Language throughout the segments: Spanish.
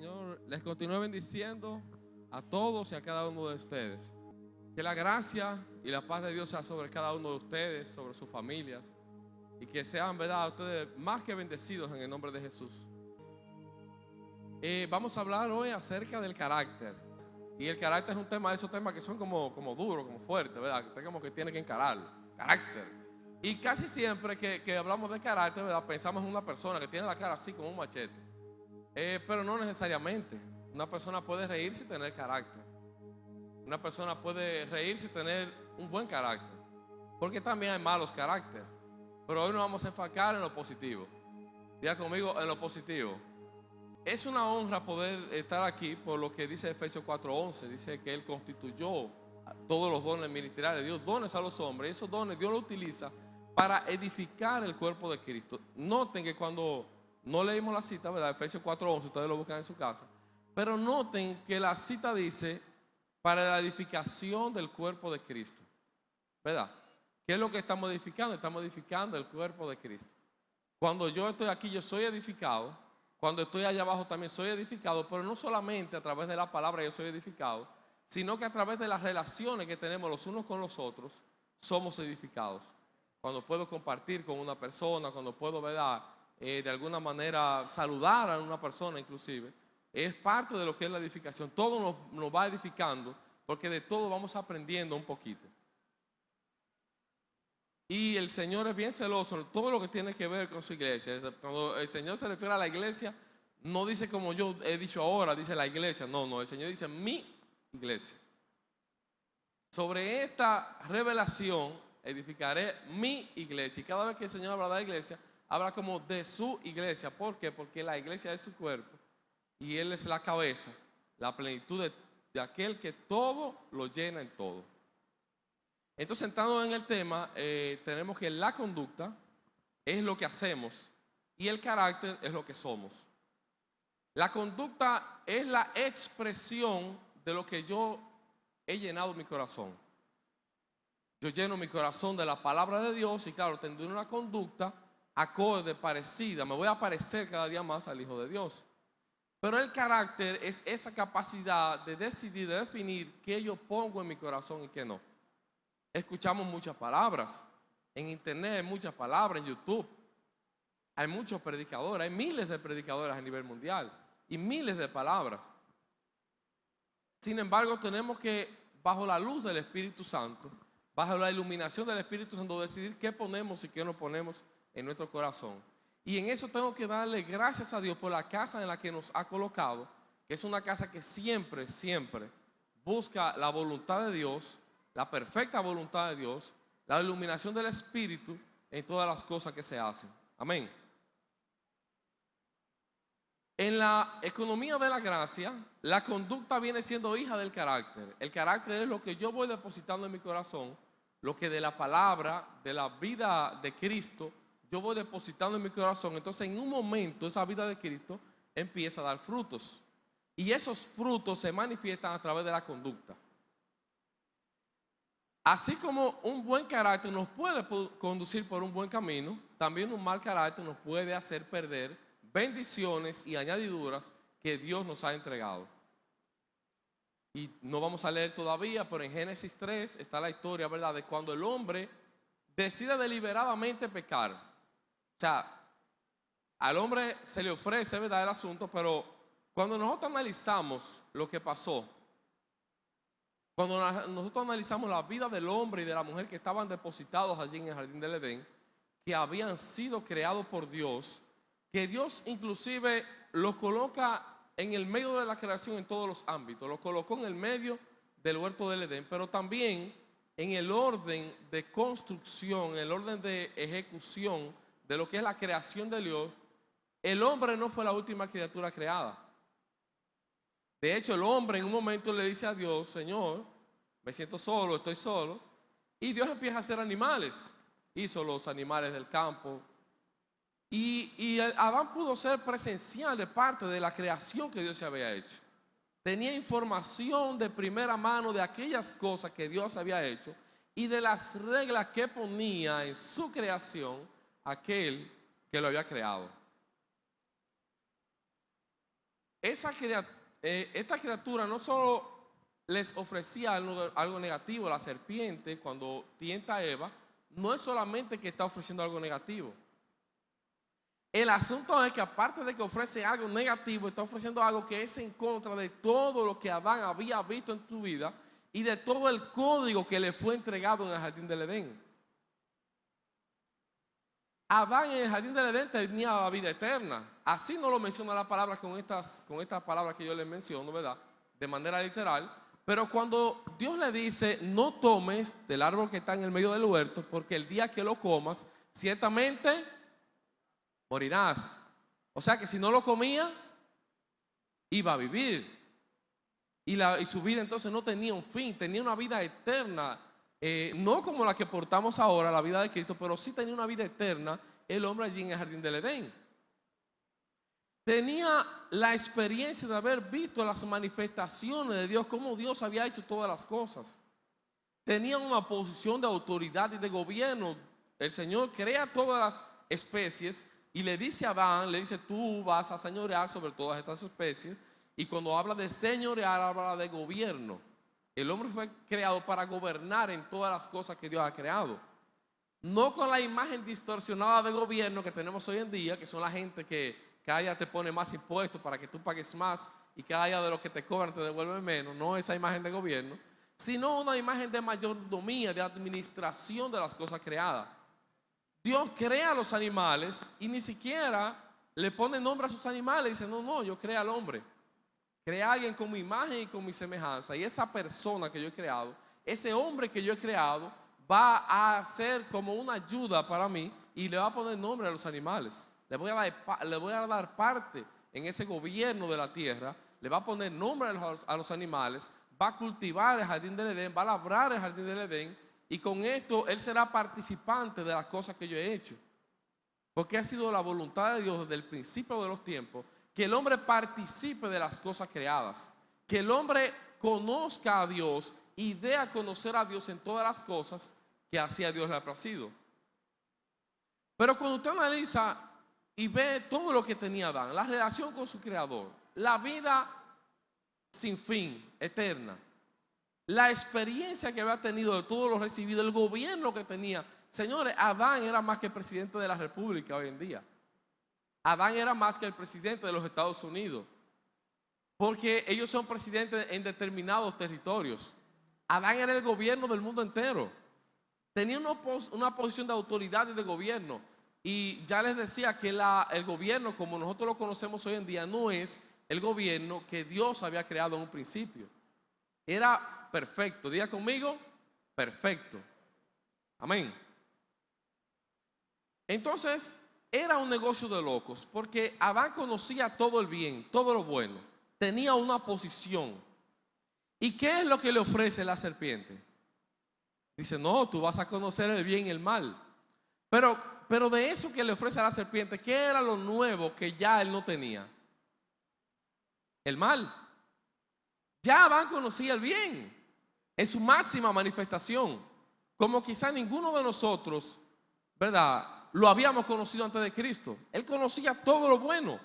Señor les continúe bendiciendo a todos y a cada uno de ustedes. Que la gracia y la paz de Dios sea sobre cada uno de ustedes, sobre sus familias, y que sean, ¿verdad?, ustedes más que bendecidos en el nombre de Jesús. Vamos a hablar hoy acerca del carácter. Y el carácter es un tema de esos temas que son como duros, como fuertes, ¿verdad? Que usted como que tiene que encararlo. Carácter. Y casi siempre que hablamos de carácter, ¿verdad?, pensamos en una persona que tiene la cara así como un machete. Pero no necesariamente. Una persona puede reírse y tener carácter. Una persona puede reírse y tener un buen carácter. Porque también hay malos caracteres. Pero hoy nos vamos a enfocar en lo positivo. Diga conmigo, en lo positivo. Es una honra poder estar aquí por lo que dice Efesios 4:11. Dice que Él constituyó todos los dones ministeriales. Dios dones a los hombres. Y esos dones Dios los utiliza para edificar el cuerpo de Cristo. Noten que cuando no leímos la cita, ¿verdad? Efesios 4:11, ustedes lo buscan en su casa. Pero noten que la cita dice para la edificación del cuerpo de Cristo, ¿verdad? ¿Qué es lo que estamos edificando? Estamos edificando el cuerpo de Cristo. Cuando yo estoy aquí, yo soy edificado. Cuando estoy allá abajo también soy edificado, pero no solamente a través de la palabra yo soy edificado, sino que a través de las relaciones que tenemos los unos con los otros, somos edificados. Cuando puedo compartir con una persona, cuando puedo, ¿verdad?, de alguna manera saludar a una persona inclusive, es parte de lo que es la edificación. Todo nos va edificando, porque de todo vamos aprendiendo un poquito. Y el Señor es bien celoso en todo lo que tiene que ver con su iglesia. Cuando el Señor se refiere a la iglesia, no dice como yo he dicho ahora, dice la iglesia. No, el Señor dice mi iglesia. Sobre esta revelación edificaré mi iglesia. Y cada vez que el Señor habla de la iglesia, habla como de su iglesia. ¿Por qué? Porque la iglesia es su cuerpo y Él es la cabeza, la plenitud de aquel que todo lo llena en todo. Entonces, entrando en el tema, tenemos que la conducta es lo que hacemos y el carácter es lo que somos. La conducta es la expresión de lo que yo he llenado mi corazón. Yo lleno mi corazón de la palabra de Dios y claro, tendré una conducta acorde, parecida. Me voy a parecer cada día más al Hijo de Dios. Pero el carácter es esa capacidad de decidir, de definir qué yo pongo en mi corazón y qué no. Escuchamos muchas palabras. En internet hay muchas palabras, en YouTube. Hay muchos predicadores, hay miles de predicadores a nivel mundial y miles de palabras. Sin embargo, tenemos que, bajo la luz del Espíritu Santo, bajo la iluminación del Espíritu Santo, decidir qué ponemos y qué no ponemos en nuestro corazón. Y en eso tengo que darle gracias a Dios por la casa en la que nos ha colocado, que es una casa que siempre, siempre busca la voluntad de Dios, la perfecta voluntad de Dios, la iluminación del Espíritu en todas las cosas que se hacen. Amén. En la economía de la gracia, la conducta viene siendo hija del carácter. El carácter es lo que yo voy depositando en mi corazón, lo que de la palabra, de la vida de Cristo, yo voy depositando en mi corazón. Entonces, en un momento, esa vida de Cristo empieza a dar frutos. Y esos frutos se manifiestan a través de la conducta. Así como un buen carácter nos puede conducir por un buen camino, también un mal carácter nos puede hacer perder bendiciones y añadiduras que Dios nos ha entregado. Y no vamos a leer todavía, pero en Génesis 3 está la historia, ¿verdad?, de cuando el hombre decide deliberadamente pecar. O sea, al hombre se le ofrece, ¿verdad?, el asunto, pero cuando nosotros analizamos lo que pasó, cuando nosotros analizamos la vida del hombre y de la mujer que estaban depositados allí en el jardín del Edén, que habían sido creados por Dios, que Dios inclusive los coloca en el medio de la creación en todos los ámbitos, los colocó en el medio del huerto del Edén, pero también en el orden de construcción, en el orden de ejecución de lo que es la creación de Dios. El hombre no fue la última criatura creada. De hecho, el hombre en un momento le dice a Dios: Señor, me siento solo, estoy solo. Y Dios empieza a hacer animales. Hizo los animales del campo. Y Adán pudo ser presencial de parte de la creación que Dios se había hecho. Tenía información de primera mano de aquellas cosas que Dios había hecho y de las reglas que ponía en su creación aquel que lo había creado. esta criatura no solo les ofrecía algo negativo, la serpiente cuando tienta a Eva, no es solamente que está ofreciendo algo negativo. El asunto es que aparte de que ofrece algo negativo, está ofreciendo algo que es en contra de todo lo que Adán había visto en su vida y de todo el código que le fue entregado en el jardín del Edén. Adán en el jardín del Edén tenía la vida eterna. Así no lo menciona la palabra con estas palabras que yo les menciono, ¿verdad? De manera literal. Pero cuando Dios le dice, no tomes del árbol que está en el medio del huerto, porque el día que lo comas, ciertamente morirás. O sea que si no lo comía, iba a vivir. Y su vida entonces no tenía un fin, tenía una vida eterna. No como la que portamos ahora, la vida de Cristo, pero sí tenía una vida eterna el hombre allí en el jardín del Edén. Tenía la experiencia de haber visto las manifestaciones de Dios, cómo Dios había hecho todas las cosas. Tenía una posición de autoridad y de gobierno. El Señor crea todas las especies y le dice a Adán, le dice, tú vas a señorear sobre todas estas especies. Y cuando habla de señorear, habla de gobierno. El hombre fue creado para gobernar en todas las cosas que Dios ha creado. No con la imagen distorsionada de gobierno que tenemos hoy en día, que son la gente que cada día te pone más impuestos para que tú pagues más y cada día de lo que te cobran te devuelven menos. No esa imagen de gobierno, sino una imagen de mayordomía, de administración de las cosas creadas. Dios crea los animales y ni siquiera le pone nombre a sus animales. Dice, no, yo creé al hombre. Creé a alguien con mi imagen y con mi semejanza. Y esa persona que yo he creado, ese hombre que yo he creado, va a ser como una ayuda para mí y le va a poner nombre a los animales. Le voy a dar parte en ese gobierno de la tierra. Le va a poner nombre a los animales. Va a cultivar el jardín del Edén. Va a labrar el jardín del Edén. Y con esto él será participante de las cosas que yo he hecho. Porque ha sido la voluntad de Dios desde el principio de los tiempos que el hombre participe de las cosas creadas. Que el hombre conozca a Dios y dé a conocer a Dios en todas las cosas que así a Dios le ha placido. Pero cuando usted analiza y ve todo lo que tenía Adán, la relación con su creador, la vida sin fin, eterna, la experiencia que había tenido de todo lo recibido, el gobierno que tenía. Señores, Adán era más que el presidente de la República hoy en día. Adán era más que el presidente de los Estados Unidos, porque ellos son presidentes en determinados territorios. Adán era el gobierno del mundo entero. Tenía una posición de autoridad y de gobierno. Y ya les decía que el gobierno como nosotros lo conocemos hoy en día no es el gobierno que Dios había creado en un principio. Era perfecto. Diga conmigo, perfecto. Amén. Entonces, era un negocio de locos, porque Adán conocía todo el bien, todo lo bueno. Tenía una posición. ¿Y qué es lo que le ofrece la serpiente? Dice, no, tú vas a conocer el bien y el mal. Pero de eso que le ofrece a la serpiente, ¿qué era lo nuevo que ya él no tenía? El mal. Ya Adán conocía el bien en su máxima manifestación, como quizá ninguno de nosotros, ¿verdad?, lo habíamos conocido antes de Cristo. Él conocía todo lo bueno,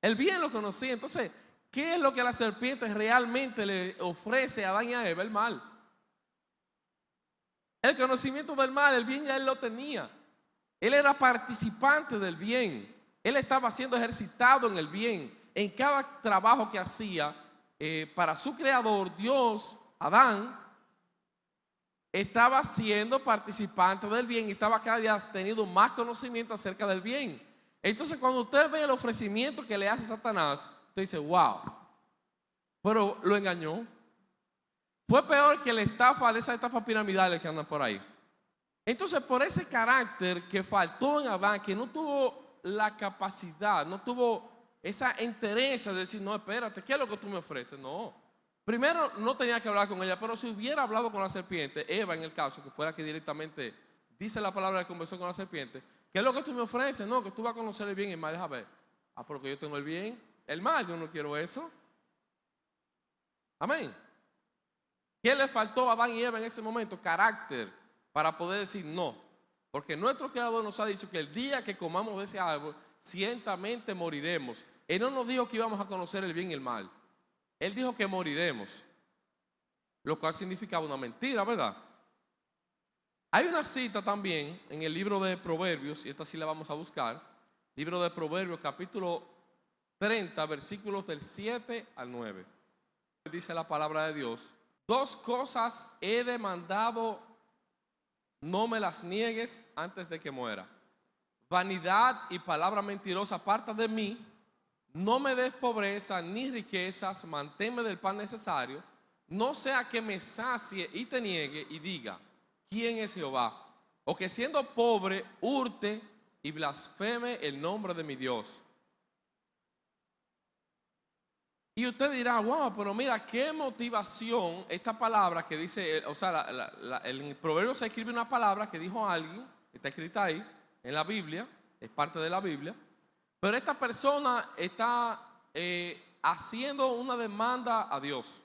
el bien lo conocía. Entonces, ¿qué es lo que la serpiente realmente le ofrece a Adán y a Eva? El mal. El conocimiento del mal, el bien ya él lo tenía. Él era participante del bien. Él estaba siendo ejercitado en el bien. En cada trabajo que hacía para su creador, Dios, Adán, estaba siendo participante del bien y estaba cada día teniendo más conocimiento acerca del bien. Entonces, cuando usted ve el ofrecimiento que le hace Satanás, usted dice, wow, pero lo engañó. Fue peor que la estafa de esas estafas piramidales que andan por ahí. Entonces, por ese carácter que faltó en Adán, que no tuvo la capacidad, no tuvo esa entereza de decir, no, espérate, ¿qué es lo que tú me ofreces? No. Primero, no tenía que hablar con ella, pero si hubiera hablado con la serpiente, Eva en el caso, que fuera que directamente dice la palabra de conversó con la serpiente, ¿qué es lo que tú me ofreces? No, que tú vas a conocer el bien y el mal. Deja ver. Ah, porque yo tengo el bien, el mal, yo no quiero eso. Amén. ¿Qué le faltó a Adán y Eva en ese momento? Carácter para poder decir no. Porque nuestro creador nos ha dicho que el día que comamos de ese árbol, ciertamente moriremos. Él no nos dijo que íbamos a conocer el bien y el mal. Él dijo que moriremos, lo cual significaba una mentira, ¿verdad? Hay una cita también en el libro de Proverbios, y esta sí la vamos a buscar. Libro de Proverbios, capítulo 30, versículos del 7 al 9. Dice la palabra de Dios: dos cosas he demandado, no me las niegues antes de que muera. Vanidad y palabra mentirosa aparta de mí. No me des pobreza ni riquezas, manténme del pan necesario. No sea que me sacie y te niegue y diga: ¿quién es Jehová? O que siendo pobre hurte y blasfeme el nombre de mi Dios. Y usted dirá: wow, pero mira qué motivación esta palabra que dice, o sea, el proverbio se escribe una palabra que dijo alguien, está escrita ahí en la Biblia, es parte de la Biblia, pero esta persona está haciendo una demanda a Dios.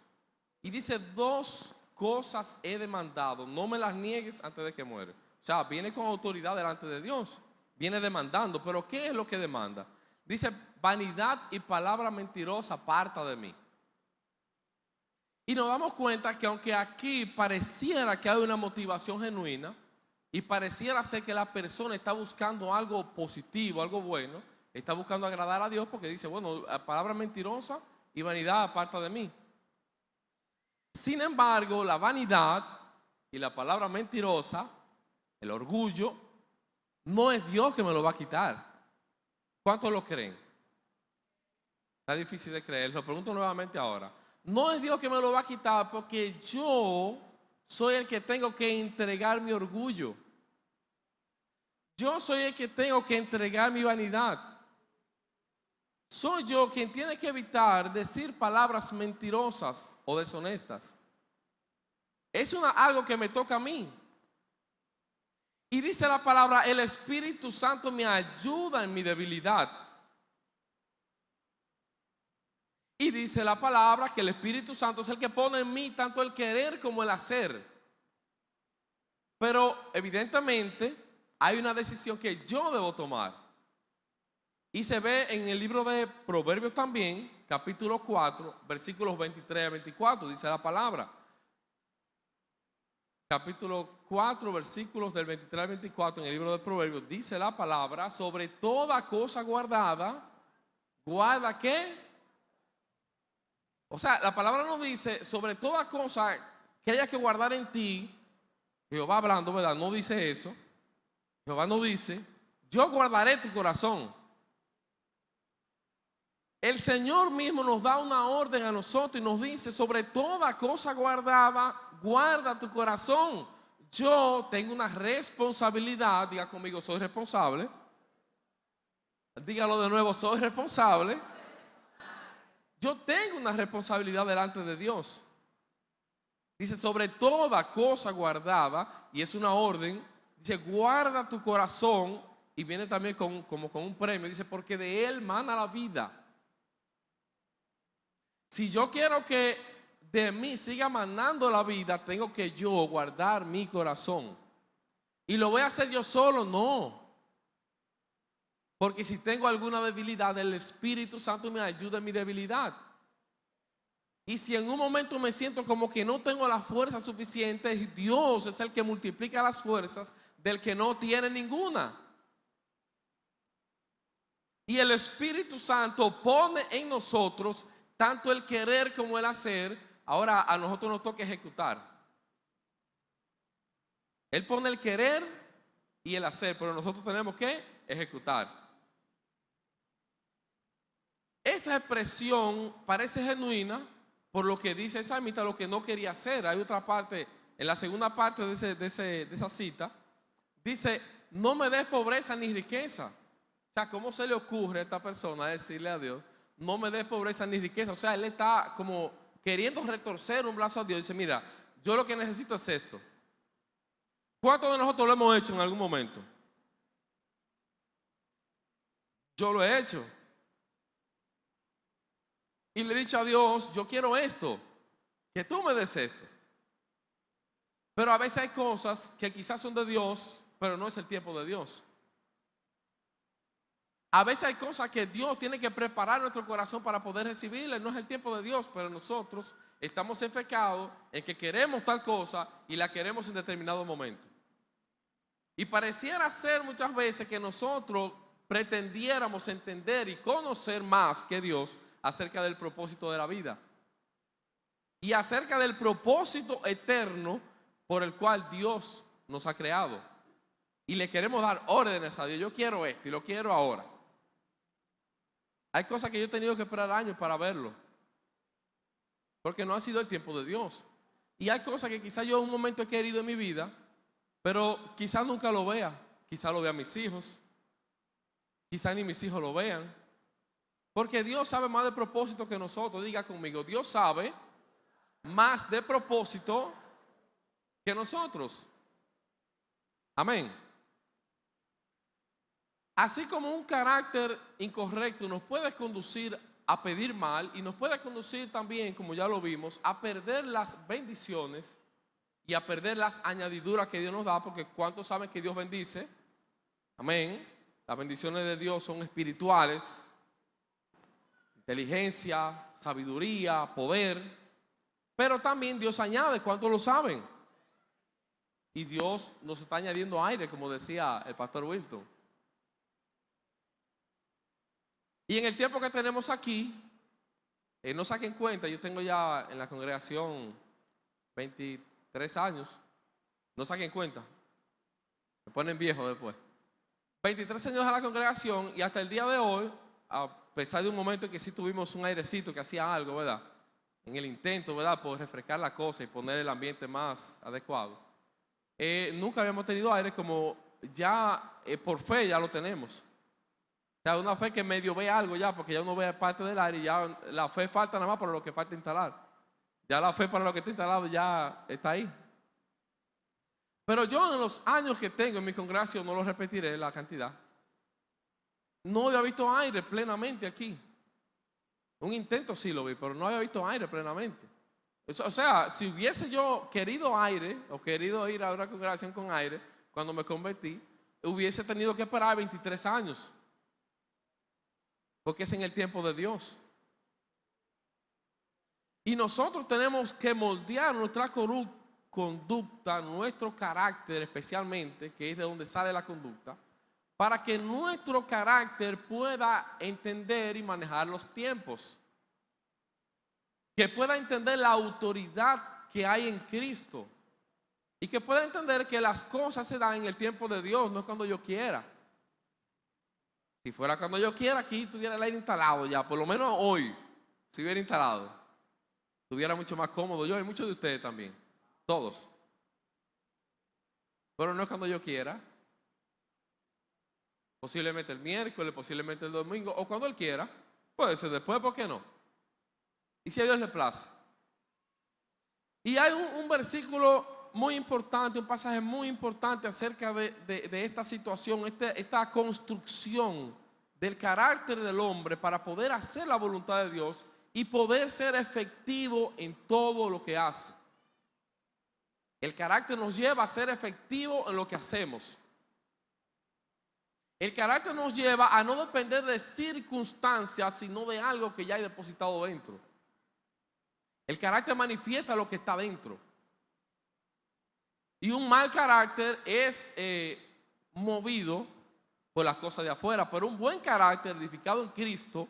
Y dice: dos cosas he demandado, no me las niegues antes de que muera. O sea, viene con autoridad delante de Dios, viene demandando. Pero ¿qué es lo que demanda? Dice: vanidad y palabra mentirosa aparta de mí. Y nos damos cuenta que aunque aquí pareciera que hay una motivación genuina y pareciera ser que la persona está buscando algo positivo, algo bueno, está buscando agradar a Dios, porque dice: bueno, palabra mentirosa y vanidad aparta de mí. Sin embargo, la vanidad y la palabra mentirosa, el orgullo, no es Dios que me lo va a quitar. ¿Cuántos lo creen? Está difícil de creer. Lo pregunto nuevamente ahora. No es Dios que me lo va a quitar, porque yo soy el que tengo que entregar mi orgullo. Yo soy el que tengo que entregar mi vanidad. Soy yo quien tiene que evitar decir palabras mentirosas o deshonestas. Es algo que me toca a mí. Y dice la palabra: el Espíritu Santo me ayuda en mi debilidad. Y dice la palabra que el Espíritu Santo es el que pone en mí tanto el querer como el hacer. Pero evidentemente hay una decisión que yo debo tomar. Y se ve en el libro de Proverbios también, capítulo 4, versículos 23 a 24, dice la palabra. Capítulo 4, versículos del 23 al 24 en el libro de Proverbios, dice la palabra: sobre toda cosa guardada, ¿guarda qué? O sea, la palabra nos dice: sobre toda cosa que haya que guardar en ti. Jehová hablando, ¿verdad? No dice eso. Jehová no dice: yo guardaré tu corazón. El Señor mismo nos da una orden a nosotros y nos dice: sobre toda cosa guardada, guarda tu corazón. Yo tengo una responsabilidad. Diga conmigo: soy responsable. Dígalo de nuevo: soy responsable. Yo tengo una responsabilidad delante de Dios. Dice: sobre toda cosa guardada, y es una orden. Dice: guarda tu corazón. Y viene también como con un premio. Dice: porque de él mana la vida. Si yo quiero que de mí siga manando la vida, tengo que yo guardar mi corazón. ¿Y lo voy a hacer yo solo? No. Porque si tengo alguna debilidad, el Espíritu Santo me ayuda en mi debilidad. Y si en un momento me siento como que no tengo la fuerza suficiente, Dios es el que multiplica las fuerzas del que no tiene ninguna. Y el Espíritu Santo pone en nosotros tanto el querer como el hacer. Ahora a nosotros nos toca ejecutar. Él pone el querer y el hacer, pero nosotros tenemos que ejecutar. Esta expresión parece genuina por lo que dice el salmista, lo que no quería hacer. Hay otra parte, en la segunda parte de esa cita, dice: no me des pobreza ni riqueza. O sea, ¿cómo se le ocurre a esta persona decirle a Dios: no me des pobreza ni riqueza? O sea, él está como queriendo retorcer un brazo a Dios. Dice: mira, yo lo que necesito es esto. ¿Cuántos de nosotros lo hemos hecho en algún momento? Yo lo he hecho. Y le he dicho a Dios: yo quiero esto, que tú me des esto. Pero a veces hay cosas que quizás son de Dios, pero no es el tiempo de Dios. A veces hay cosas que Dios tiene que preparar nuestro corazón para poder recibirle. No es el tiempo de Dios, pero nosotros estamos enfocados en que queremos tal cosa y la queremos en determinado momento. Y pareciera ser muchas veces que nosotros pretendiéramos entender y conocer más que Dios acerca del propósito de la vida y acerca del propósito eterno por el cual Dios nos ha creado. Y le queremos dar órdenes a Dios. Yo quiero esto y lo quiero ahora. Hay cosas que yo he tenido que esperar años para verlo, porque no ha sido el tiempo de Dios. Y hay cosas que quizás yo en un momento he querido en mi vida, pero quizás nunca lo vea. Quizás lo vean mis hijos, quizás ni mis hijos lo vean. Porque Dios sabe más de propósito que nosotros. Diga conmigo, Dios sabe más de propósito que nosotros. Amén. Así como un carácter incorrecto nos puede conducir a pedir mal y nos puede conducir también, como ya lo vimos, a perder las bendiciones y a perder las añadiduras que Dios nos da, porque ¿cuántos saben que Dios bendice? Amén. Las bendiciones de Dios son espirituales, inteligencia, sabiduría, poder, pero también Dios añade, ¿cuántos lo saben? Y Dios nos está añadiendo aire, como decía el pastor Wilton. Y en el tiempo que tenemos aquí, no saquen cuenta, yo tengo ya en la congregación 23 años, no saquen cuenta, me ponen viejo después. 23 años a la congregación y hasta el día de hoy, a pesar de un momento en que sí tuvimos un airecito que hacía algo, ¿verdad? En el intento, ¿verdad? Por refrescar la cosa y poner el ambiente más adecuado. Nunca habíamos tenido aire como ya por fe ya lo tenemos. O sea, una fe que medio ve algo ya, porque ya uno ve parte del aire y ya la fe falta nada más para lo que falta instalar. Ya la fe para lo que está instalado ya está ahí. Pero yo en los años que tengo en mi congregación, no lo repetiré la cantidad, no había visto aire plenamente aquí. Un intento sí lo vi, pero no había visto aire plenamente. O sea, si hubiese yo querido aire o querido ir a una congregación con aire cuando me convertí, hubiese tenido que esperar 23 años. Porque es en el tiempo de Dios. Y nosotros tenemos que moldear nuestra conducta, nuestro carácter especialmente, que es de donde sale la conducta, para que nuestro carácter pueda entender y manejar los tiempos. Que pueda entender la autoridad que hay en Cristo. Y que pueda entender que las cosas se dan en el tiempo de Dios, no cuando yo quiera. Si fuera cuando yo quiera, aquí tuviera el aire instalado ya, por lo menos hoy, si hubiera instalado, estuviera mucho más cómodo yo y muchos de ustedes también, todos. Pero no es cuando yo quiera, posiblemente el miércoles, posiblemente el domingo, o cuando Él quiera, puede ser después, ¿por qué no? Y si a Dios le place. Y hay un versículo muy importante, un pasaje muy importante acerca de esta situación, esta construcción del carácter del hombre para poder hacer la voluntad de Dios y poder ser efectivo en todo lo que hace. El carácter nos lleva a ser efectivo en lo que hacemos. El carácter nos lleva a no depender de circunstancias, sino de algo que ya hay depositado dentro. El carácter manifiesta lo que está dentro. Y un mal carácter es movido por las cosas de afuera, pero un buen carácter edificado en Cristo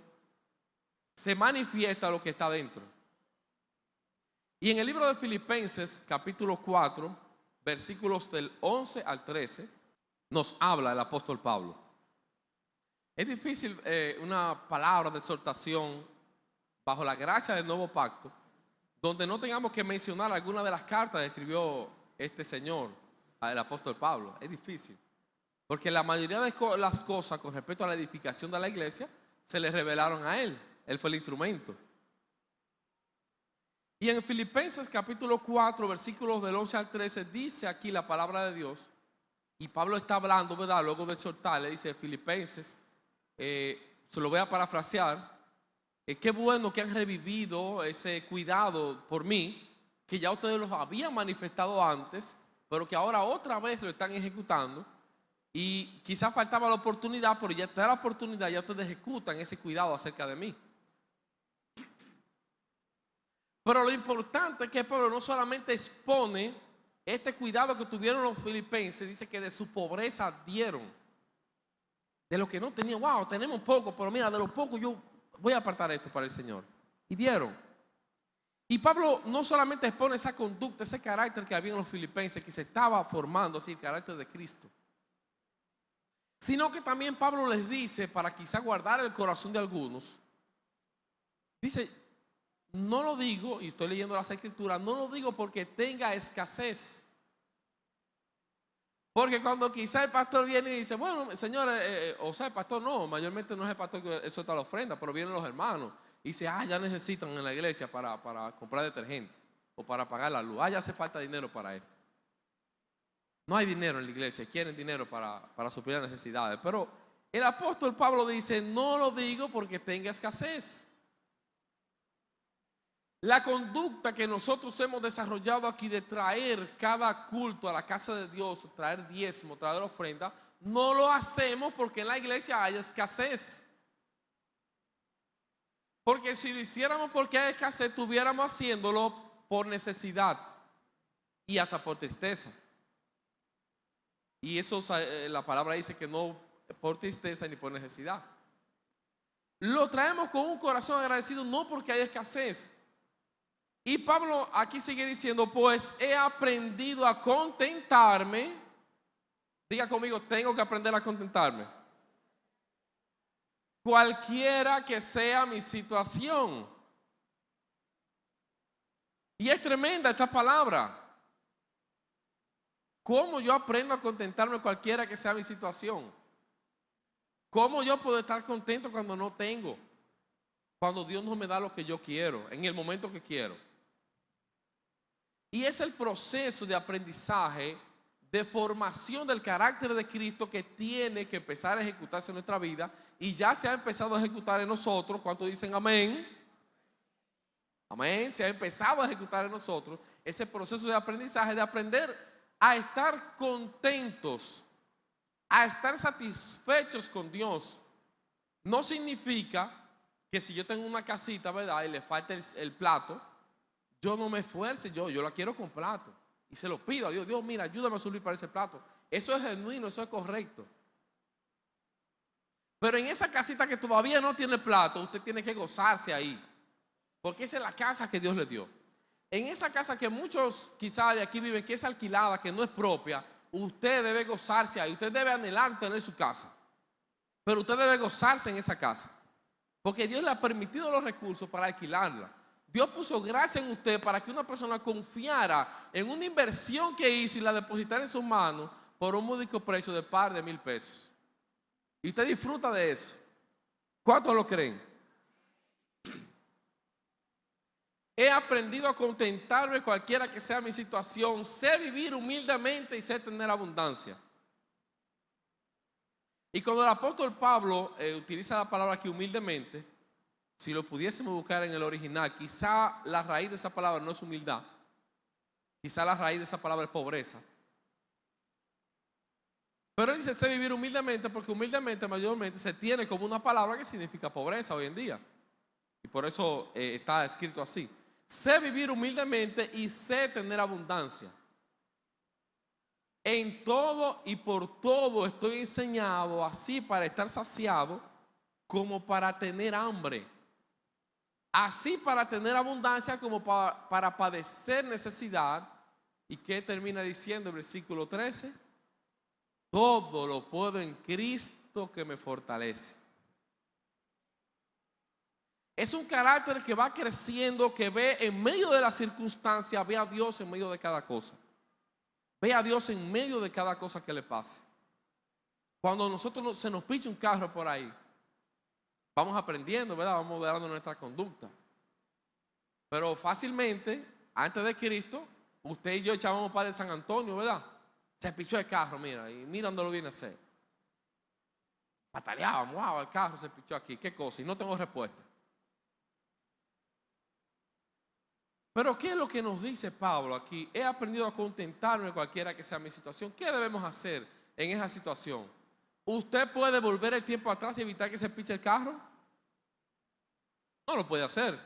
se manifiesta lo que está dentro. Y en el libro de Filipenses, capítulo 4, versículos del 11 al 13, nos habla el apóstol Pablo. Es difícil una palabra de exhortación bajo la gracia del nuevo pacto, donde no tengamos que mencionar alguna de las cartas que escribió este señor, el apóstol Pablo. Es difícil, porque la mayoría de las cosas con respecto a la edificación de la iglesia se le revelaron a él. Él fue el instrumento. Y en Filipenses capítulo 4, versículos del 11 al 13, dice aquí la palabra de Dios, y Pablo está hablando, ¿verdad? Luego de exhortarle, dice Filipenses, se lo voy a parafrasear, qué bueno que han revivido ese cuidado por mí, que ya ustedes los habían manifestado antes, pero que ahora otra vez lo están ejecutando. Y quizás faltaba la oportunidad, pero ya está la oportunidad, ya ustedes ejecutan ese cuidado acerca de mí. Pero lo importante es que Pablo no solamente expone este cuidado que tuvieron los filipenses, dice que de su pobreza dieron. De lo que no tenían, wow, tenemos poco, pero mira, de lo poco yo voy a apartar esto para el Señor. Y dieron. Y Pablo no solamente expone esa conducta, ese carácter que había en los filipenses, que se estaba formando, así el carácter de Cristo, sino que también Pablo les dice, para quizá guardar el corazón de algunos, dice, no lo digo, y estoy leyendo las escrituras, no lo digo porque tenga escasez. Porque cuando quizá el pastor viene y dice, bueno, señores, o sea, el pastor no, mayormente no es el pastor que suelta la ofrenda, pero vienen los hermanos y dice, ya necesitan en la iglesia para comprar detergente o para pagar la luz. Ya hace falta dinero para esto. No hay dinero en la iglesia, quieren dinero para suplir las necesidades. Pero el apóstol Pablo dice, no lo digo porque tenga escasez. La conducta que nosotros hemos desarrollado aquí de traer cada culto a la casa de Dios, traer diezmo, traer ofrenda, no lo hacemos porque en la iglesia hay escasez. Porque si lo hiciéramos porque hay escasez, estuviéramos haciéndolo por necesidad y hasta por tristeza. Y eso la palabra dice que no por tristeza ni por necesidad. Lo traemos con un corazón agradecido, no porque hay escasez. Y Pablo aquí sigue diciendo, pues he aprendido a contentarme. Diga conmigo, tengo que aprender a contentarme. Cualquiera que sea mi situación. Y es tremenda esta palabra. ¿Cómo yo aprendo a contentarme cualquiera que sea mi situación? ¿Cómo yo puedo estar contento cuando no tengo? Cuando Dios no me da lo que yo quiero, en el momento que quiero. Y es el proceso de aprendizaje, de formación del carácter de Cristo que tiene que empezar a ejecutarse en nuestra vida. Y ya se ha empezado a ejecutar en nosotros. ¿Cuántos dicen amén? Amén. Se ha empezado a ejecutar en nosotros ese proceso de aprendizaje, de aprender a estar contentos, a estar satisfechos con Dios. No significa que si yo tengo una casita, ¿verdad? Y le falta el plato, yo no me esfuerce, yo la quiero con plato. Y se lo pido a Dios, Dios, mira, ayúdame a subir para ese plato. Eso es genuino, eso es correcto. Pero en esa casita que todavía no tiene plato, usted tiene que gozarse ahí. Porque esa es la casa que Dios le dio. En esa casa que muchos quizás de aquí viven, que es alquilada, que no es propia, usted debe gozarse ahí. Usted debe anhelar tener su casa. Pero usted debe gozarse en esa casa. Porque Dios le ha permitido los recursos para alquilarla. Dios puso gracia en usted para que una persona confiara en una inversión que hizo y la depositara en sus manos por un módico precio de par de $1,000. Y usted disfruta de eso. ¿Cuántos lo creen? He aprendido a contentarme cualquiera que sea mi situación. Sé vivir humildemente y sé tener abundancia. Y cuando el apóstol Pablo utiliza la palabra aquí humildemente, si lo pudiésemos buscar en el original, quizá la raíz de esa palabra no es humildad. Quizá la raíz de esa palabra es pobreza. Pero él dice, sé vivir humildemente porque humildemente mayormente se tiene como una palabra que significa pobreza hoy en día. Y por eso está escrito así. Sé vivir humildemente y sé tener abundancia. En todo y por todo estoy enseñado, así para estar saciado como para tener hambre. Así para tener abundancia como para padecer necesidad. ¿Y qué termina diciendo el versículo 13? Todo lo puedo en Cristo que me fortalece. Es un carácter que va creciendo, que ve en medio de las circunstancias, ve a Dios en medio de cada cosa. Ve a Dios en medio de cada cosa que le pase. Cuando nosotros se nos picha un carro por ahí, vamos aprendiendo, ¿verdad? Vamos moderando nuestra conducta. Pero fácilmente, antes de Cristo, usted y yo echábamos para de San Antonio, ¿verdad? Se pichó el carro, mira, y mira dónde lo viene a hacer. Pataleábamos, wow, el carro se pichó aquí, qué cosa, y no tengo respuesta. Pero ¿qué es lo que nos dice Pablo aquí? He aprendido a contentarme cualquiera que sea mi situación. ¿Qué debemos hacer en esa situación. ¿Usted puede volver el tiempo atrás y evitar que se piche el carro? No lo puede hacer.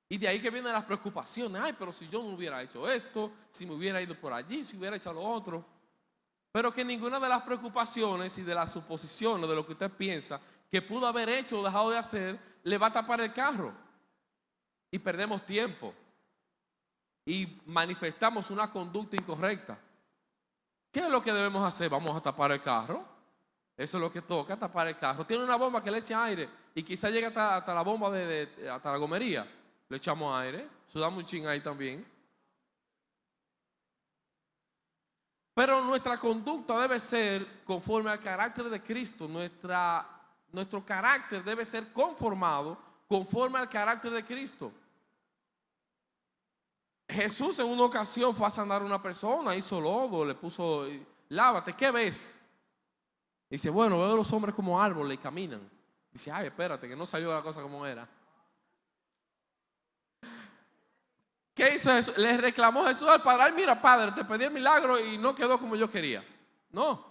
Y de ahí que vienen las preocupaciones. Ay, pero si yo no hubiera hecho esto, si me hubiera ido por allí, si hubiera hecho lo otro. Pero que ninguna de las preocupaciones y de las suposiciones de lo que usted piensa que pudo haber hecho o dejado de hacer, le va a tapar el carro. Y perdemos tiempo. Y manifestamos una conducta incorrecta. ¿Qué es lo que debemos hacer? Vamos a tapar el carro. Eso es lo que toca, tapar el carro. Tiene una bomba que le eche aire y quizá llegue hasta la bomba hasta la gomería. Le echamos aire, sudamos un ching ahí también. Pero nuestra conducta debe ser conforme al carácter de Cristo. Nuestro carácter debe ser conformado conforme al carácter de Cristo. Jesús en una ocasión fue a sanar a una persona, hizo lodo, le puso, lávate, ¿qué ves? Dice, bueno, veo a los hombres como árboles y caminan. Dice, ay, espérate, que no salió la cosa como era. ¿Qué hizo Jesús? Le reclamó Jesús al Padre, ay, mira, Padre, te pedí el milagro y no quedó como yo quería. No.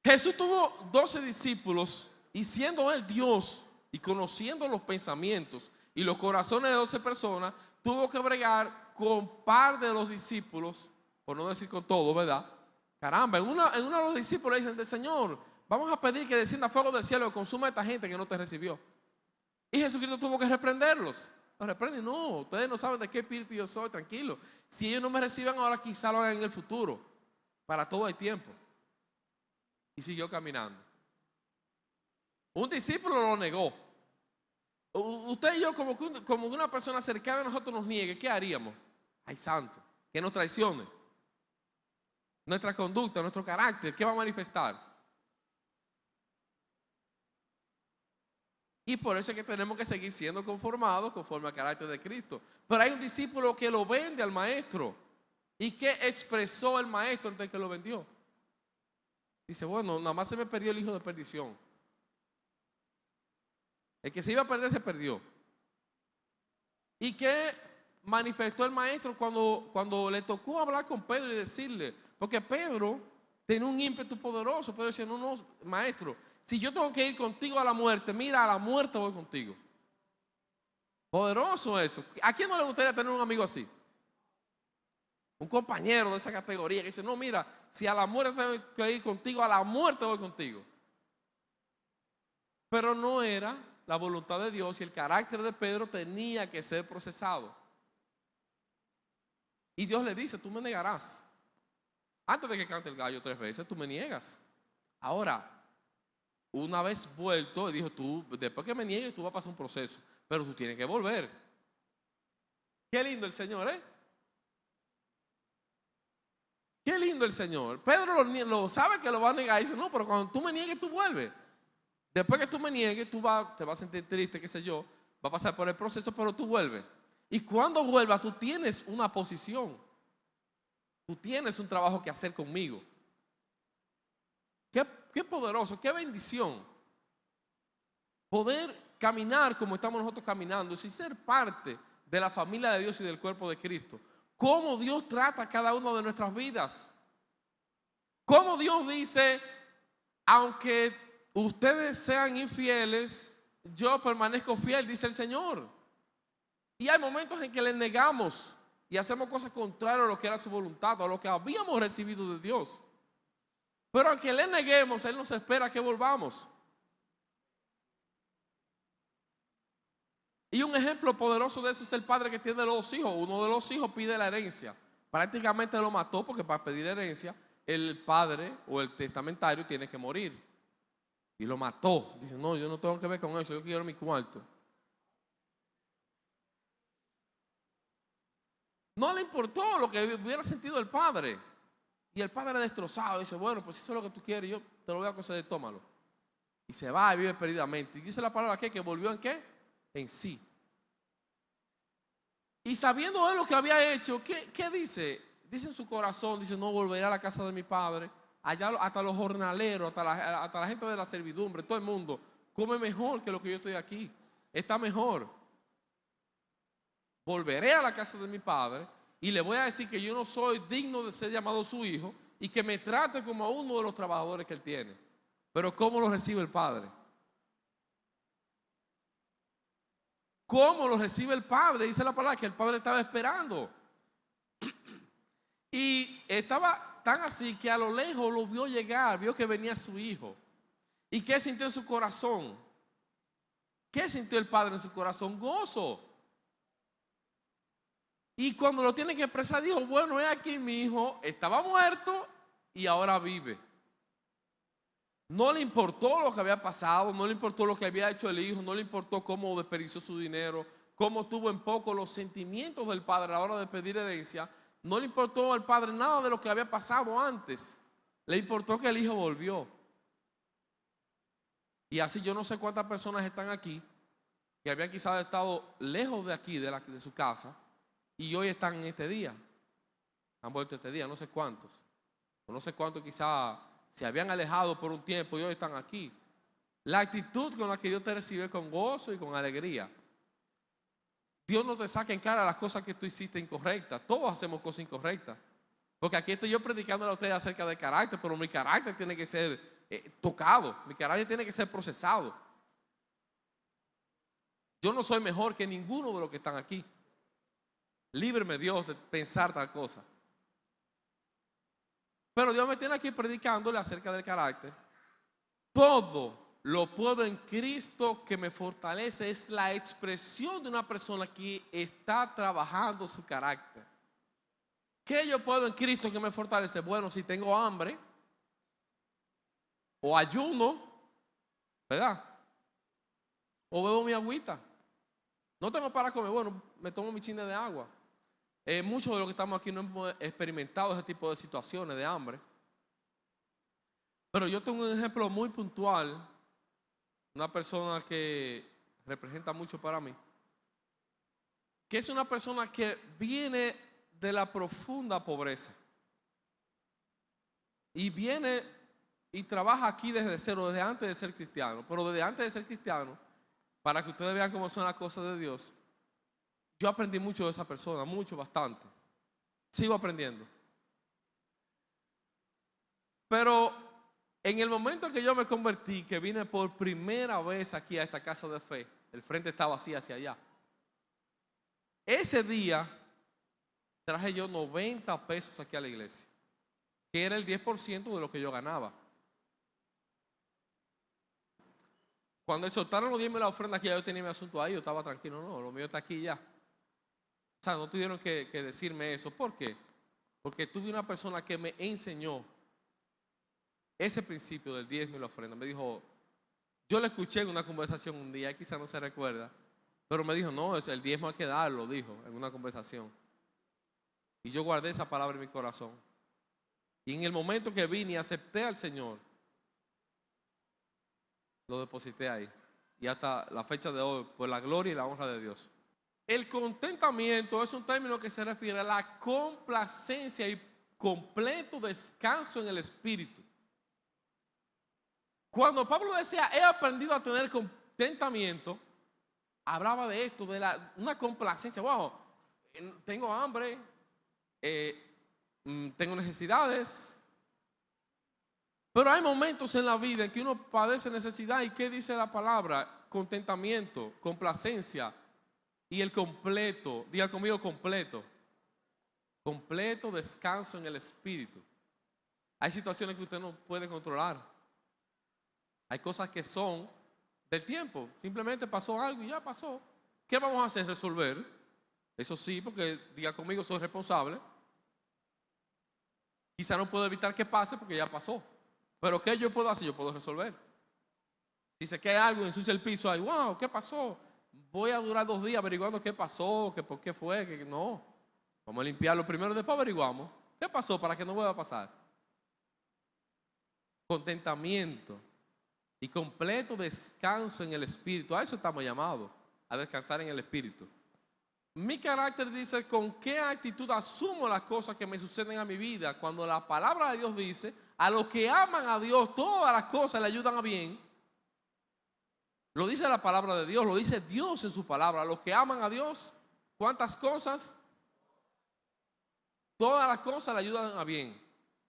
Jesús tuvo 12 discípulos y siendo él Dios y conociendo los pensamientos y los corazones de 12 personas, tuvo que bregar con par de los discípulos, por no decir con todos, ¿verdad? Caramba, en uno de los discípulos le dicen, Señor, vamos a pedir que descienda fuego del cielo y consuma a esta gente que no te recibió. Y Jesucristo tuvo que reprenderlos. Los reprende, no, ustedes no saben de qué espíritu yo soy, tranquilo. Si ellos no me reciben ahora, quizá lo hagan en el futuro. Para todo hay tiempo. Y siguió caminando. Un discípulo lo negó. Usted y yo, como una persona cercana a nosotros nos niegue, ¿qué haríamos? Ay, santo, que nos traicione. Nuestra conducta, nuestro carácter, ¿qué va a manifestar? Y por eso es que tenemos que seguir siendo conformados conforme al carácter de Cristo. Pero hay un discípulo que lo vende al maestro. ¿Y qué expresó el maestro antes de que lo vendió? Dice, bueno, nada más se me perdió el hijo de perdición. El que se iba a perder se perdió. ¿Y qué manifestó el maestro cuando le tocó hablar con Pedro y decirle? Porque Pedro tenía un ímpetu poderoso. Pedro decía, no, maestro, si yo tengo que ir contigo a la muerte, mira, a la muerte voy contigo. Poderoso eso. ¿A quién no le gustaría tener un amigo así? Un compañero de esa categoría que dice, no, mira, si a la muerte tengo que ir contigo, a la muerte voy contigo. Pero no era la voluntad de Dios y el carácter de Pedro tenía que ser procesado. Y Dios le dice, tú me negarás. Antes de que cante el gallo 3 veces, tú me niegas. Ahora, una vez vuelto, dijo, tú, después que me niegues, tú vas a pasar un proceso. Pero tú tienes que volver. Qué lindo el Señor, ¿eh? Qué lindo el Señor. Pedro lo sabe que lo va a negar y dice, no, pero cuando tú me niegues, tú vuelves. Después que tú me niegues, te vas a sentir triste, qué sé yo, va a pasar por el proceso, pero tú vuelves. Y cuando vuelvas, tú tienes una posición. Tú tienes un trabajo que hacer conmigo. Qué poderoso, qué bendición. Poder caminar como estamos nosotros caminando, sin ser parte de la familia de Dios y del cuerpo de Cristo. Cómo Dios trata cada una de nuestras vidas. Cómo Dios dice, aunque ustedes sean infieles, yo permanezco fiel, dice el Señor. Y hay momentos en que le negamos y hacemos cosas contrarias a lo que era su voluntad, a lo que habíamos recibido de Dios. Pero aunque le neguemos, Él nos espera que volvamos. Y un ejemplo poderoso de eso es el padre que tiene 2 hijos. Uno de los hijos pide la herencia. Prácticamente lo mató porque para pedir herencia, el padre o el testamentario tiene que morir. Y lo mató. Dice, no, yo no tengo que ver con eso, yo quiero mi cuarto. No le importó lo que hubiera sentido el padre. Y el padre destrozado dice, bueno, pues eso es lo que tú quieres, yo te lo voy a conceder, tómalo. Y se va y vive perdidamente. Y dice la palabra que volvió en qué? En sí. Y sabiendo él lo que había hecho, ¿qué dice? Dice en su corazón, dice, no volveré a la casa de mi padre. Allá hasta los jornaleros, hasta la gente de la servidumbre, todo el mundo come mejor que lo que yo estoy aquí. Está mejor. Volveré a la casa de mi padre y le voy a decir que yo no soy digno de ser llamado su hijo y que me trate como a uno de los trabajadores que él tiene. Pero ¿cómo lo recibe el padre? ¿Cómo lo recibe el padre? Dice la palabra que el padre estaba esperando. Y estaba tan así que a lo lejos lo vio llegar, vio que venía su hijo. ¿Y qué sintió en su corazón? ¿Qué sintió el padre en su corazón? Gozo. Y cuando lo tiene que expresar, dijo, bueno, es aquí mi hijo, estaba muerto y ahora vive. No le importó lo que había pasado, no le importó lo que había hecho el hijo, no le importó cómo desperdició su dinero, cómo tuvo en poco los sentimientos del padre a la hora de pedir herencia. No le importó al padre nada de lo que había pasado antes. Le importó que el hijo volvió. Y así yo no sé cuántas personas están aquí que habían quizás estado lejos de aquí, de su casa, y hoy están en este día. Han vuelto este día, no sé cuántos. O no sé cuántos quizás se habían alejado por un tiempo y hoy están aquí. La actitud con la que Dios te recibe con gozo y con alegría. Dios no te saca en cara las cosas que tú hiciste incorrectas. Todos hacemos cosas incorrectas. Porque aquí estoy yo predicándole a ustedes acerca del carácter, pero mi carácter tiene que ser tocado. Mi carácter tiene que ser procesado. Yo no soy mejor que ninguno de los que están aquí. Líbreme Dios de pensar tal cosa. Pero Dios me tiene aquí predicándole acerca del carácter. Todo lo puedo en Cristo que me fortalece. Es la expresión de una persona que está trabajando su carácter. ¿Qué yo puedo en Cristo que me fortalece? Bueno, si tengo hambre o ayuno, ¿verdad? O bebo mi agüita. No tengo para comer, bueno, me tomo mi china de agua. Muchos de los que estamos aquí no hemos experimentado ese tipo de situaciones de hambre. Pero yo tengo un ejemplo muy puntual, una persona que representa mucho para mí, que es una persona que viene de la profunda pobreza y viene y trabaja aquí desde cero, desde antes de ser cristiano. Pero desde antes de ser cristiano, para que ustedes vean cómo son las cosas de Dios, yo aprendí mucho de esa persona, mucho, bastante. Sigo aprendiendo. Pero en el momento en que yo me convertí, que vine por primera vez aquí a esta casa de fe, el frente estaba así hacia allá. Ese día traje yo 90 pesos aquí a la iglesia, que era el 10% de lo que yo ganaba. Cuando soltaron los 10 de la ofrenda aquí, ya yo tenía mi asunto ahí, yo estaba tranquilo, no, lo mío está aquí ya. O sea, no tuvieron que decirme eso. ¿Por qué? Porque tuve una persona que me enseñó ese principio del diezmo y la ofrenda. Me dijo, yo le escuché en una conversación un día, quizá no se recuerda, pero me dijo, no, el diezmo hay que darlo, dijo en una conversación. Y yo guardé esa palabra en mi corazón. Y en el momento que vine y acepté al Señor, lo deposité ahí. Y hasta la fecha de hoy, por la gloria y la honra de Dios. El contentamiento es un término que se refiere a la complacencia y completo descanso en el espíritu. Cuando Pablo decía, he aprendido a tener contentamiento, hablaba de esto, de una complacencia. Wow, tengo hambre, tengo necesidades. Pero hay momentos en la vida en que uno padece necesidad. ¿Y qué dice la palabra? Contentamiento, complacencia y el completo. Diga conmigo completo. Completo descanso en el espíritu. Hay situaciones que usted no puede controlar. Hay cosas que son del tiempo. Simplemente pasó algo y ya pasó. ¿Qué vamos a hacer? Resolver. Eso sí, porque diga conmigo, soy responsable. Quizá no puedo evitar que pase porque ya pasó. Pero ¿qué yo puedo hacer? Yo puedo resolver. Si se cae algo y ensucia el piso, ahí, wow, ¿qué pasó? Voy a durar 2 días averiguando qué pasó, que por qué fue, que no. Vamos a limpiarlo primero, después averiguamos. ¿Qué pasó para que no vuelva a pasar? Contentamiento y completo descanso en el espíritu. A eso estamos llamados, a descansar en el espíritu. Mi carácter dice con qué actitud asumo las cosas que me suceden a mi vida. Cuando la palabra de Dios dice, a los que aman a Dios, todas las cosas le ayudan a bien. Lo dice la palabra de Dios, lo dice Dios en su palabra. A los que aman a Dios, ¿cuántas cosas? Todas las cosas le ayudan a bien.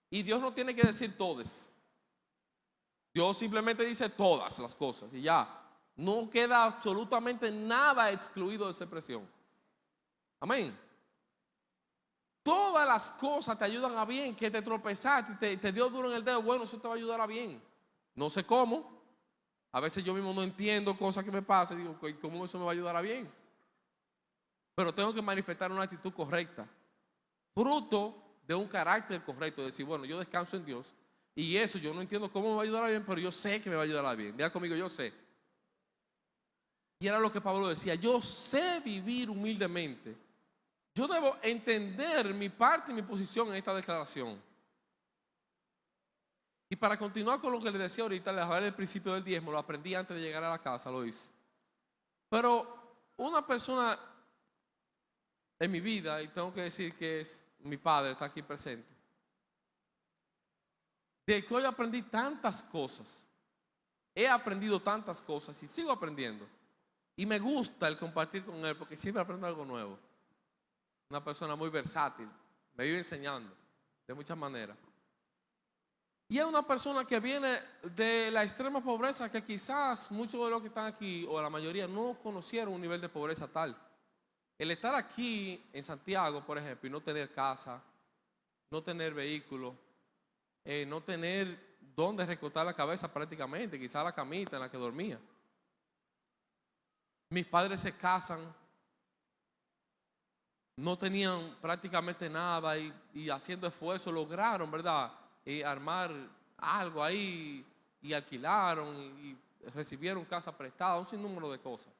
Y Dios no tiene que decir todas. Dios simplemente dice todas las cosas y ya. No queda absolutamente nada excluido de esa expresión. Amén. Todas las cosas te ayudan a bien. Que te tropezaste, te dio duro en el dedo. Bueno, eso te va a ayudar a bien. No sé cómo. A veces yo mismo no entiendo cosas que me pasan. Digo, ¿cómo eso me va a ayudar a bien? Pero tengo que manifestar una actitud correcta. Fruto de un carácter correcto. Decir, bueno, yo descanso en Dios. Y eso yo no entiendo cómo me va a ayudar a bien, pero yo sé que me va a ayudar a bien. Diga conmigo, yo sé. Y era lo que Pablo decía. Yo sé vivir humildemente. Yo debo entender mi parte y mi posición en esta declaración. Y para continuar con lo que les decía ahorita, les hablé del principio del diezmo, lo aprendí antes de llegar a la casa, lo hice. Pero una persona en mi vida, y tengo que decir que es mi padre, está aquí presente, de que hoy aprendí tantas cosas, he aprendido tantas cosas y sigo aprendiendo. Y me gusta el compartir con él porque siempre aprendo algo nuevo. Una persona muy versátil, me vive enseñando de muchas maneras. Y es una persona que viene de la extrema pobreza que quizás muchos de los que están aquí, o la mayoría, no conocieron un nivel de pobreza tal. El estar aquí en Santiago, por ejemplo, y no tener casa, no tener vehículo, no tener dónde recostar la cabeza prácticamente, quizás la camita en la que dormía. Mis padres se casan, no tenían prácticamente nada y haciendo esfuerzo lograron, ¿verdad? Armar algo ahí y alquilaron y recibieron casa prestada, un sinnúmero de cosas.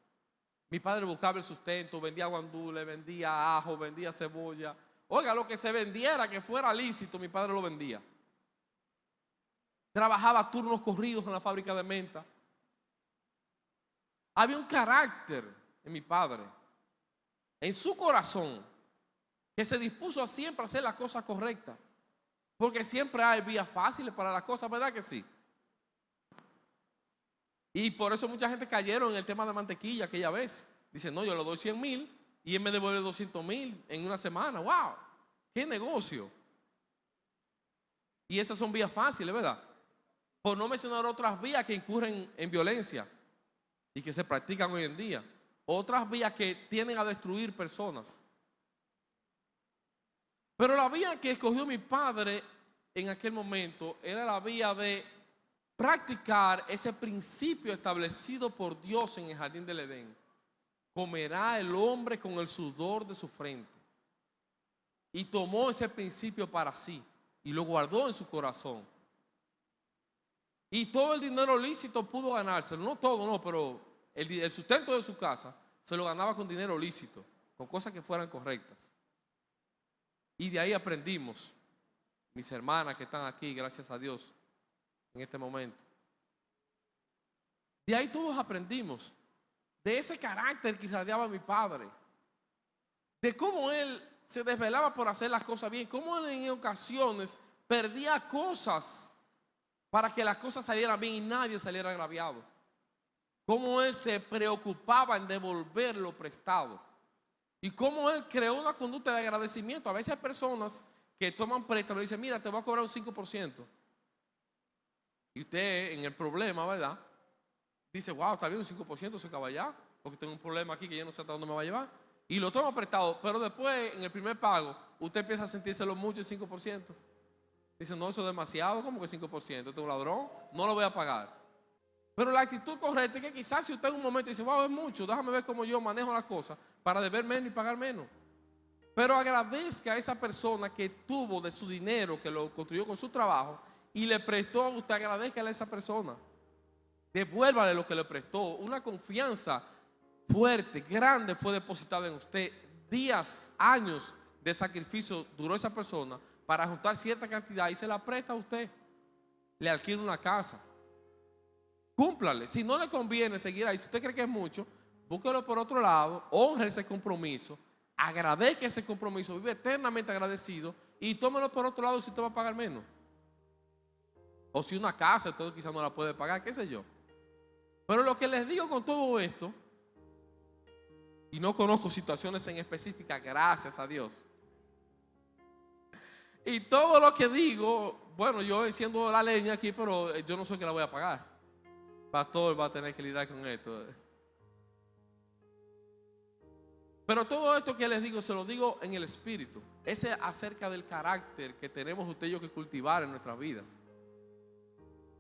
Mi padre buscaba el sustento, vendía guandules, vendía ajo, vendía cebolla. Oiga, lo que se vendiera que fuera lícito, mi padre lo vendía. Trabajaba turnos corridos en la fábrica de menta. Había un carácter en mi padre, en su corazón, que se dispuso a siempre hacer las cosas correctas. Porque siempre hay vías fáciles para las cosas, ¿verdad que sí? Y por eso mucha gente cayeron en el tema de mantequilla aquella vez. Dicen, no, yo le doy 100,000 y él me devuelve 200,000 en una semana. ¡Wow! ¡Qué negocio! Y esas son vías fáciles, ¿verdad? Por no mencionar otras vías que incurren en violencia y que se practican hoy en día. Otras vías que tienden a destruir personas. Pero la vía que escogió mi padre en aquel momento era la vía de practicar ese principio establecido por Dios en el jardín del Edén. Comerá el hombre con el sudor de su frente. Y tomó ese principio para sí y lo guardó en su corazón. Y todo el dinero lícito pudo ganárselo, no todo, no, pero el sustento de su casa se lo ganaba con dinero lícito, con cosas que fueran correctas. Y de ahí aprendimos, mis hermanas que están aquí, gracias a Dios, en este momento. De ahí todos aprendimos, de ese carácter que irradiaba mi padre, de cómo él se desvelaba por hacer las cosas bien, cómo él en ocasiones perdía cosas para que las cosas salieran bien y nadie saliera agraviado. Cómo él se preocupaba en devolver lo prestado. Y cómo él creó una conducta de agradecimiento. A veces hay personas que toman préstamo y dicen, mira, te voy a cobrar un 5%. Y usted en el problema, ¿verdad? Dice, wow, está bien un 5%, se acaba ya, porque tengo un problema aquí que yo no sé hasta dónde me va a llevar. Y lo toma prestado, pero después en el primer pago, usted empieza a sentírselo mucho el 5%. Dice, no, eso es demasiado, como que 5%, este es un ladrón, no lo voy a pagar. Pero la actitud correcta es que quizás si usted en un momento dice, wow, es mucho, déjame ver cómo yo manejo las cosas para deber menos y pagar menos. Pero agradezca a esa persona que tuvo de su dinero, que lo construyó con su trabajo y le prestó a usted, agradezca a esa persona. Devuélvale lo que le prestó. Una confianza fuerte, grande fue depositada en usted. Días, años de sacrificio duró esa persona para juntar cierta cantidad y se la presta a usted. Le alquila una casa. Cúmplale. Si no le conviene seguir ahí, si usted cree que es mucho, búsquelo por otro lado, honre ese compromiso, agradezca ese compromiso, vive eternamente agradecido y tómelo por otro lado si usted va a pagar menos. O si una casa, usted quizás no la puede pagar, qué sé yo. Pero lo que les digo con todo esto, y no conozco situaciones en específica, gracias a Dios, Y todo lo que digo, bueno, yo enciendo la leña aquí, pero yo no soy que la voy a pagar. El pastor va a tener que lidiar con esto. Pero todo esto que les digo, se lo digo en el espíritu. Es acerca del carácter que tenemos usted y yo que cultivar en nuestras vidas.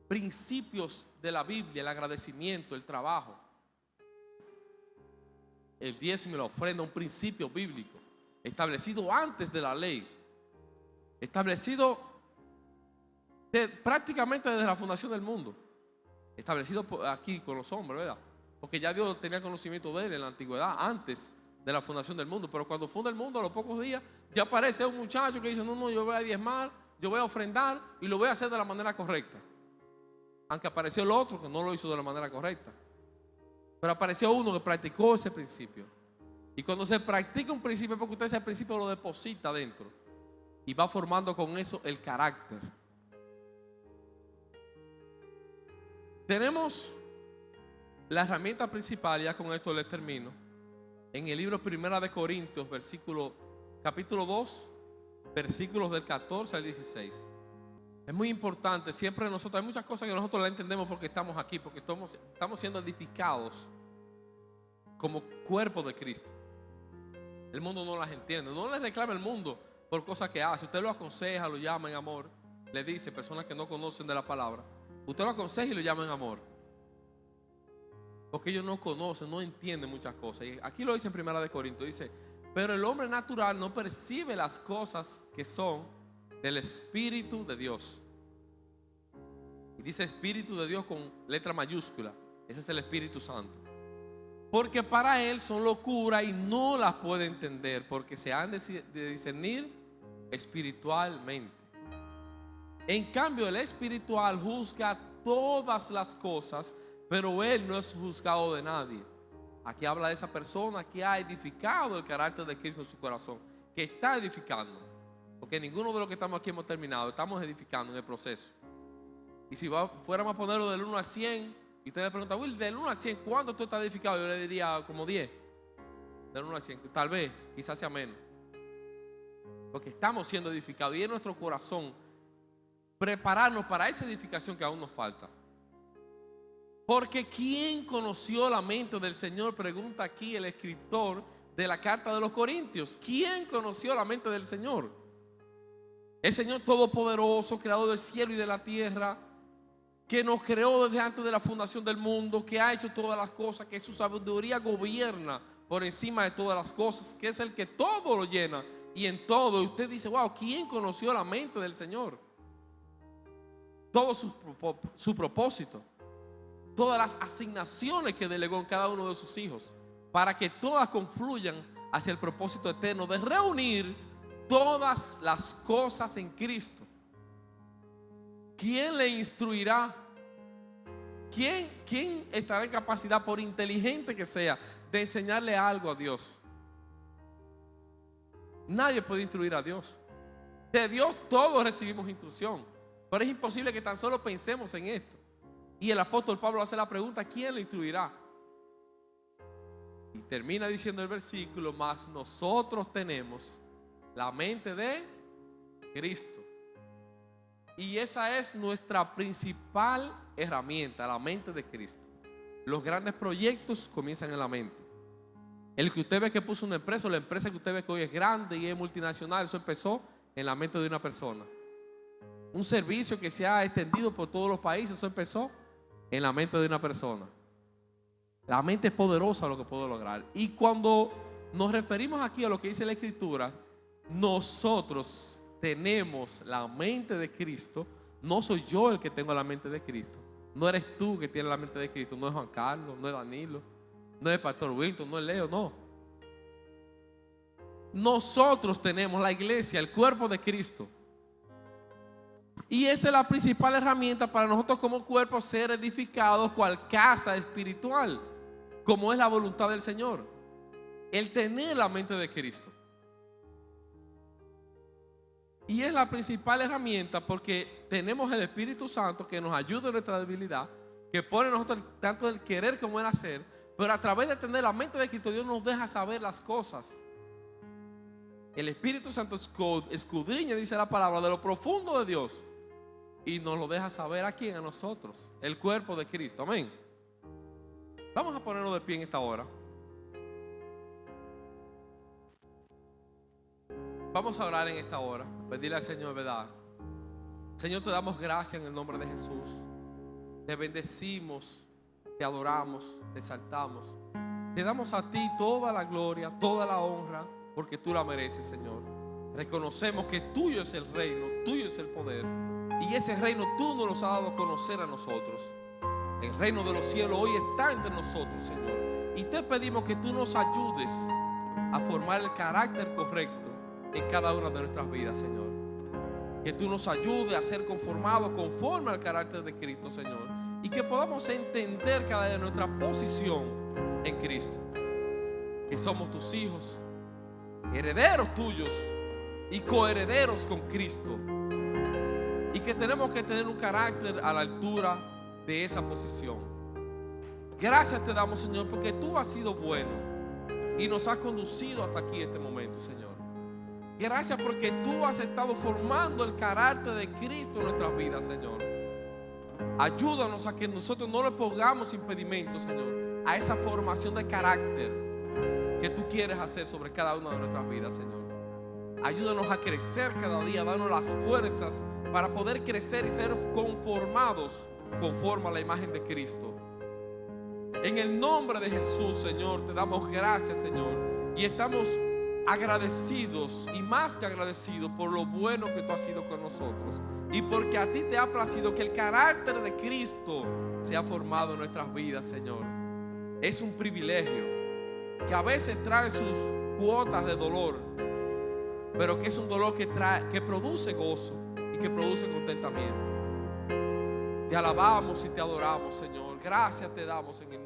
Principios de la Biblia, el agradecimiento, el trabajo, el diezmo y la ofrenda, un principio bíblico establecido antes de la ley, establecido prácticamente desde la fundación del mundo, establecido aquí con los hombres, ¿verdad? Porque ya Dios tenía conocimiento de él en la antigüedad, antes de la fundación del mundo. Pero cuando funda el mundo, a los pocos días, ya aparece un muchacho que dice: no, yo voy a diezmar, yo voy a ofrendar y lo voy a hacer de la manera correcta. Aunque apareció el otro que no lo hizo de la manera correcta, pero apareció uno que practicó ese principio. Y cuando se practica un principio, es porque usted ese principio lo deposita dentro y va formando con eso el carácter. Tenemos la herramienta principal, ya con esto les termino, en el libro Primera de Corintios, capítulo 2, versículos del 14 al 16. Es muy importante, siempre nosotros, hay muchas cosas que nosotros la entendemos porque estamos aquí, porque estamos siendo edificados como cuerpo de Cristo. El mundo no las entiende, no le reclama el mundo por cosas que hace. Usted lo aconseja, lo llama en amor, le dice, personas que no conocen de la palabra, usted lo aconseja y lo llama en amor, porque ellos no conocen, no entienden muchas cosas. Y aquí lo dice en Primera de Corintios, dice: pero el hombre natural no percibe las cosas que son del Espíritu de Dios. Y dice Espíritu de Dios con letra mayúscula. Ese es el Espíritu Santo. Porque para él son locura y no las puede entender, porque se han de discernir espiritualmente. En cambio, el espiritual juzga todas las cosas, pero él no es juzgado de nadie. Aquí habla de esa persona que ha edificado el carácter de Cristo en su corazón, que está edificando. Porque ninguno de los que estamos aquí hemos terminado, estamos edificando en el proceso. Y si fuéramos a ponerlo del 1 al 100, y usted me pregunta: Will, del 1 al 100, ¿cuánto tú estás edificado? Yo le diría como 10. Del 1 al 100, tal vez, quizás sea menos. Porque estamos siendo edificados y en nuestro corazón prepararnos para esa edificación que aún nos falta. Porque ¿quién conoció la mente del Señor? Pregunta aquí el escritor de la carta de los Corintios. ¿Quién conoció la mente del Señor? El Señor todopoderoso, creador del cielo y de la tierra, que nos creó desde antes de la fundación del mundo, que ha hecho todas las cosas, que su sabiduría gobierna por encima de todas las cosas, que es el que todo lo llena y en todo. Y usted dice: wow, ¿quién conoció la mente del Señor? Todo su propósito, todas las asignaciones que delegó en cada uno de sus hijos, para que todas confluyan hacia el propósito eterno de reunir todas las cosas en Cristo. ¿Quién le instruirá? ¿Quién estará en capacidad, por inteligente que sea, de enseñarle algo a Dios? Nadie puede instruir a Dios. De Dios todos recibimos instrucción, pero es imposible que tan solo pensemos en esto. Y el apóstol Pablo hace la pregunta: ¿quién le instruirá? Y termina diciendo el versículo: mas nosotros tenemos la mente de Cristo. Y esa es nuestra principal herramienta, la mente de Cristo. Los grandes proyectos comienzan en la mente. El que usted ve que puso una empresa, o la empresa que usted ve que hoy es grande y es multinacional, eso empezó en la mente de una persona. Un servicio que se ha extendido por todos los países, eso empezó en la mente de una persona. La mente es poderosa lo que puede lograr. Y cuando nos referimos aquí a lo que dice la Escritura, nosotros tenemos la mente de Cristo. No soy yo el que tengo la mente de Cristo, no eres tú que tienes la mente de Cristo, no es Juan Carlos, no es Danilo, no es el pastor Wilton, no es Leo, no. Nosotros tenemos la iglesia, el cuerpo de Cristo. Y esa es la principal herramienta para nosotros como cuerpo ser edificados cual casa espiritual, como es la voluntad del Señor. El tener la mente de Cristo. Y es la principal herramienta porque tenemos el Espíritu Santo que nos ayuda en nuestra debilidad, que pone en nosotros tanto el querer como el hacer, pero a través de tener la mente de Cristo, Dios nos deja saber las cosas. El Espíritu Santo escudriña, dice la palabra, de lo profundo de Dios y nos lo deja saber a quién, a nosotros, el cuerpo de Cristo. Amén. Vamos a ponernos de pie en esta hora. Vamos a orar en esta hora, pedirle al Señor, ¿verdad? Señor, te damos gracias en el nombre de Jesús. Te bendecimos, te adoramos, te exaltamos. Te damos a ti toda la gloria, toda la honra, porque tú la mereces, Señor. Reconocemos que tuyo es el reino, tuyo es el poder, y ese reino tú nos lo has dado a conocer a nosotros. El reino de los cielos hoy está entre nosotros, Señor, y te pedimos que tú nos ayudes a formar el carácter correcto en cada una de nuestras vidas, Señor. Que tú nos ayudes a ser conformados conforme al carácter de Cristo, Señor, y que podamos entender cada día nuestra posición en Cristo, que somos tus hijos, herederos tuyos y coherederos con Cristo, y que tenemos que tener un carácter a la altura de esa posición. Gracias te damos, Señor, porque tú has sido bueno y nos has conducido hasta aquí, este momento, Señor. Gracias porque tú has estado formando el carácter de Cristo en nuestras vidas, Señor. Ayúdanos a que nosotros no le pongamos impedimentos, Señor, a esa formación de carácter que tú quieres hacer sobre cada una de nuestras vidas, Señor. Ayúdanos a crecer cada día, danos las fuerzas para poder crecer y ser conformados conforme a la imagen de Cristo. En el nombre de Jesús, Señor, te damos gracias, Señor, y estamos agradecidos y más que agradecidos por lo bueno que tú has sido con nosotros y porque a ti te ha placido que el carácter de Cristo sea formado en nuestras vidas, Señor. Es un privilegio que a veces trae sus cuotas de dolor, pero que es un dolor que produce gozo y que produce contentamiento. Te alabamos y te adoramos, Señor. Gracias te damos en el